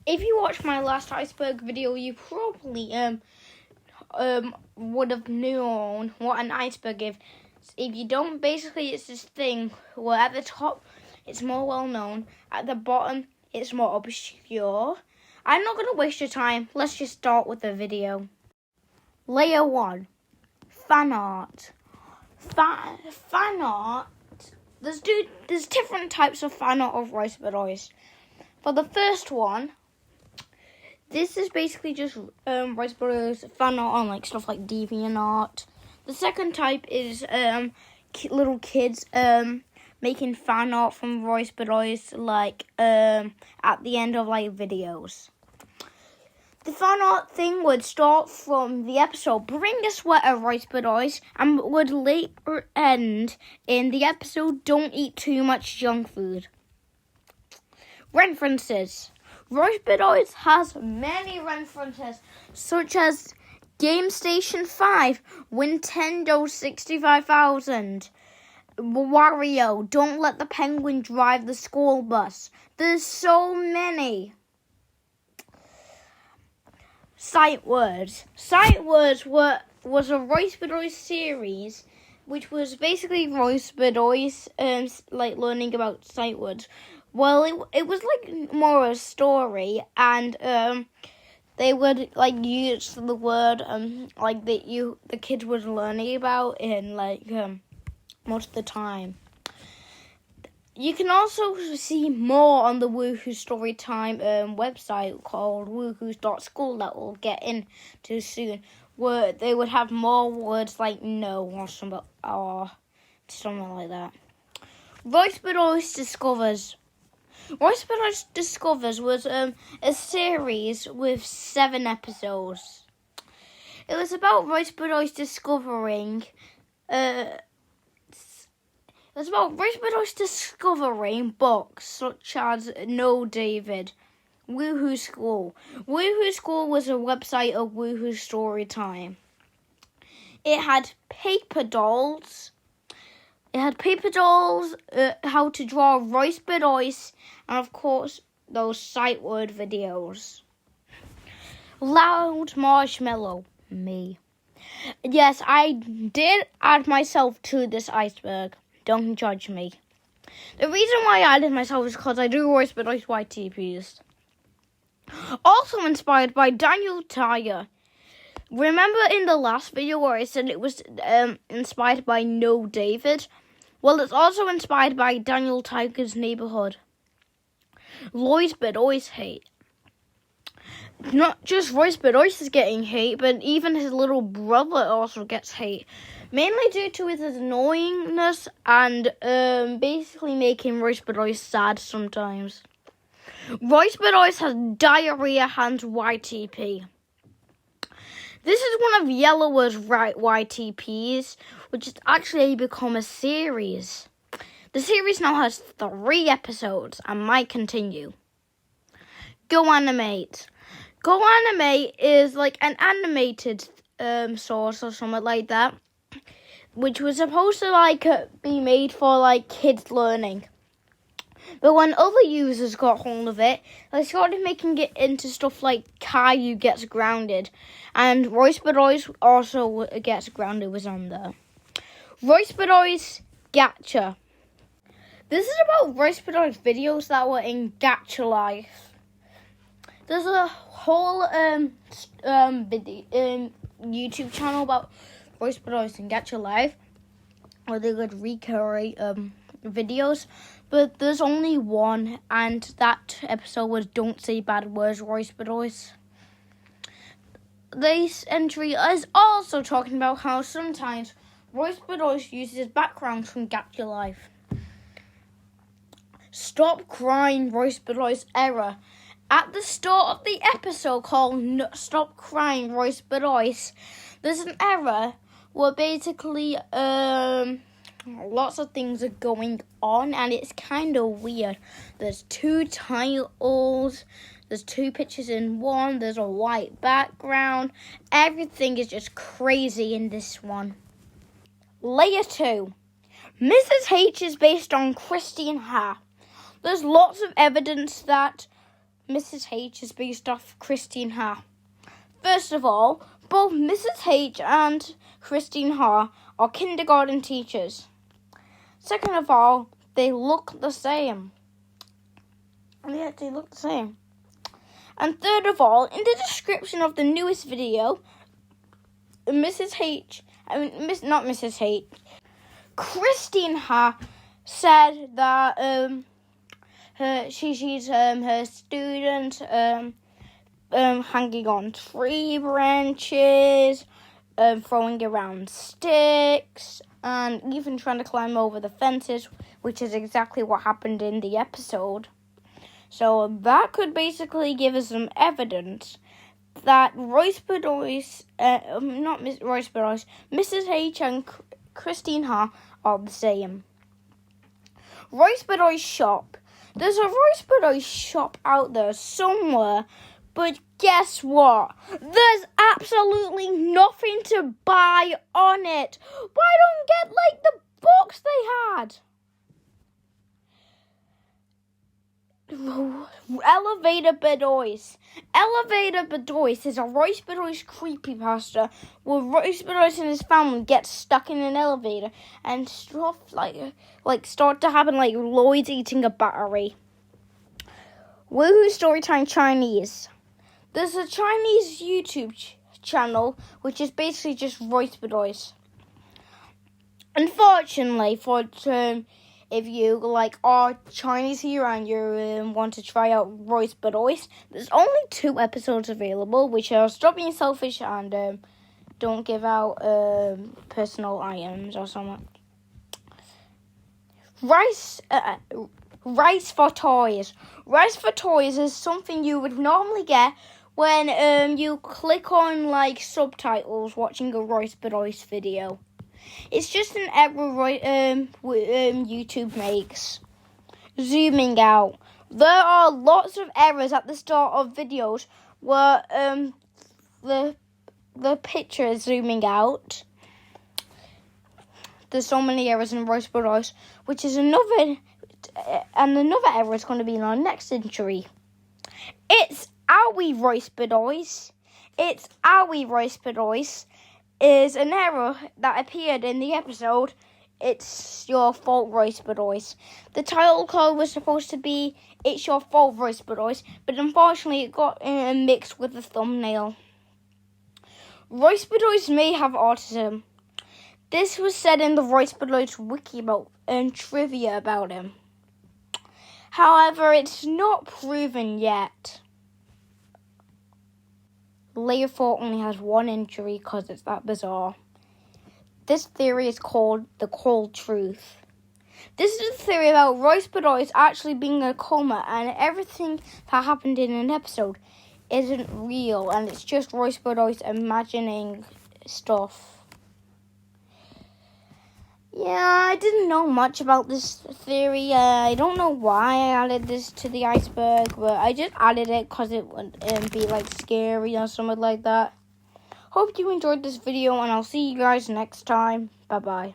if you watched my last iceberg video, you probably would have known what an iceberg is. If you don't, basically it's this thing where at the top it's more well known, at the bottom it's more obscure. I'm not going to waste your time. Let's just start with the video. Layer 1. Fan art. Fan art. There's different types of fan art of Rice Bedoys. For the first one, this is basically just Rice Bedoys fan art on like stuff like DeviantArt. The second type is little kids making fan art from Rice Bedoys like at the end of like videos. The fan art thing would start from the episode Bring a Sweater, Rice Bedoys, and would later end in the episode Don't Eat Too Much Junk Food. References. Rice Bedoys has many references, such as Game Station 5, Nintendo 65,000, Wario, Don't Let the Penguin Drive the School Bus. There's so many. Sight words. Sight words was a Rice Bedoys series, which was basically Rice Bedoys like learning about sight words. Well, it was like more a story, and they would like use the word like the kids were learning about in like most of the time. You can also see more on the Woohoo Storytime website called woohoos.school that we'll get into soon, where they would have more words like no or something like that. Rice Bedoys Discovers. Rice Bedoys Discovers was a series with 7 episodes. It was about Rice Bedoys discovering books such as No David, Woohoo School. Woohoo School was a website of Woohoo Storytime. It had paper dolls. How to draw Rice Bedoys, and of course those sight word videos. Loud Marshmallow, me. Yes, I did add myself to this iceberg. Don't judge me. The reason why I added myself is because I do Rice Bedoys YTPs. Also inspired by Daniel Tiger. Remember in the last video where I said it was inspired by No David? Well, it's also inspired by Daniel Tiger's Neighborhood. Rice Bedoys hate. Not just Rice Bedoys is getting hate, but even his little brother also gets hate. Mainly due to his annoyingness and basically making Rice Bedoys sad sometimes. Rice Bedoys has diarrhea hands YTP. This is one of Yellower's YTPs, which has actually become a series. The series now has 3 episodes and might continue. Go Animate. Go Animate is like an animated source or something like that, which was supposed to like be made for like kids learning. But when other users got hold of it, they started making it into stuff like Caillou Gets Grounded, and Rice Bedoys also Gets Grounded was on there. Rice Bedoys Gacha. This is about Rice Bedoys videos that were in Gacha Life. There's a whole video, YouTube channel about Rice Bedoys and Gacha Life, where they would recreate videos, but there's only one, and that episode was Don't Say Bad Words, Rice Bedoys. This entry is also talking about how sometimes Rice Bedoys uses backgrounds from Gacha Life. Stop Crying, Rice Bedoys Error. At the start of the episode called Stop Crying, Rice Bedoys, there's an error where basically lots of things are going on, and it's kind of weird. There's 2 titles, there's 2 pictures in one, there's a white background. Everything is just crazy in this one. Layer 2. Mrs. H is based on Christine Ha. There's lots of evidence that Mrs. H is based off Christine Ha. First of all, both Mrs. H and Christine Ha are kindergarten teachers. Second of all, they look the same. Yeah, they look the same. And third of all, in the description of the newest video, not Mrs. H, Christine Ha said that she sees her student hanging on tree branches, throwing around sticks, and even trying to climb over the fences, which is exactly what happened in the episode. So that could basically give us some evidence that Royce Bedoys, Mrs. H and Christine Ha are the same. Royce Bedoys shop. There's a Royce Bedoys shop out there somewhere, but guess what? There's absolutely nothing to buy on it. Why don't get like the box they had? Elevator Bedoys. Elevator Bedoys is a Royce Bedoys creepypasta where Royce Bedoys and his family get stuck in an elevator and stuff like start to happen, like Lloyd's eating a battery. Woohoo Storytime Chinese. There's a Chinese YouTube channel which is basically just Royce Bedoys. Unfortunately, if you are Chinese here and you want to try out Royce Bedoys, there's only 2 episodes available, which are Stop Being Selfish and Don't Give Out Personal Items or something. Rice for Toys. Rice for Toys is something you would normally get when you click on subtitles watching a Royce Bedoys video. It's just an error YouTube makes. Zooming out. There are lots of errors at the start of videos where the picture is zooming out. There's so many errors in Royce Bedoys, which is another error is going to be in our next entry. It's Owie Royce Bedoys. It's Owie Royce Bedoys is an error that appeared in the episode It's Your Fault, Royce Bedoys. The title card was supposed to be It's Your Fault, Royce Bedoys, but unfortunately it got mixed with the thumbnail. Royce Bedoys may have autism. This was said in the Royce Bedoys wiki and trivia about him. However, it's not proven yet. Layer 4 only has 1 injury because it's that bizarre. This theory is called the cold truth. This is a theory about Royce Bedoys actually being in a coma and everything that happened in an episode isn't real and it's just Royce Bedoys imagining stuff. Yeah, I didn't know much about this theory. I don't know why I added this to the iceberg, but I just added it because it would be scary or something like that. Hope you enjoyed this video, and I'll see you guys next time. Bye-bye.